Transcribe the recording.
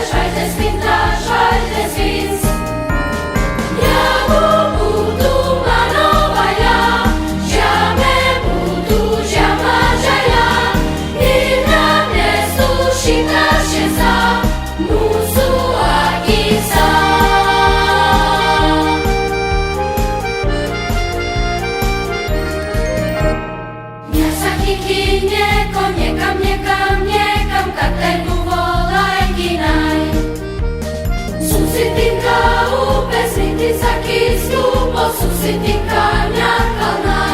scheites vintr, scheites víc. Ja budu manova ja, žiame budu žiama žaja, i na mne sluši naše za, musu akisa. Mňa sa chytí niekam, katerku volaj kinaj. Susitinka u pesniti za kisku, po susitinka mňa kalnaj.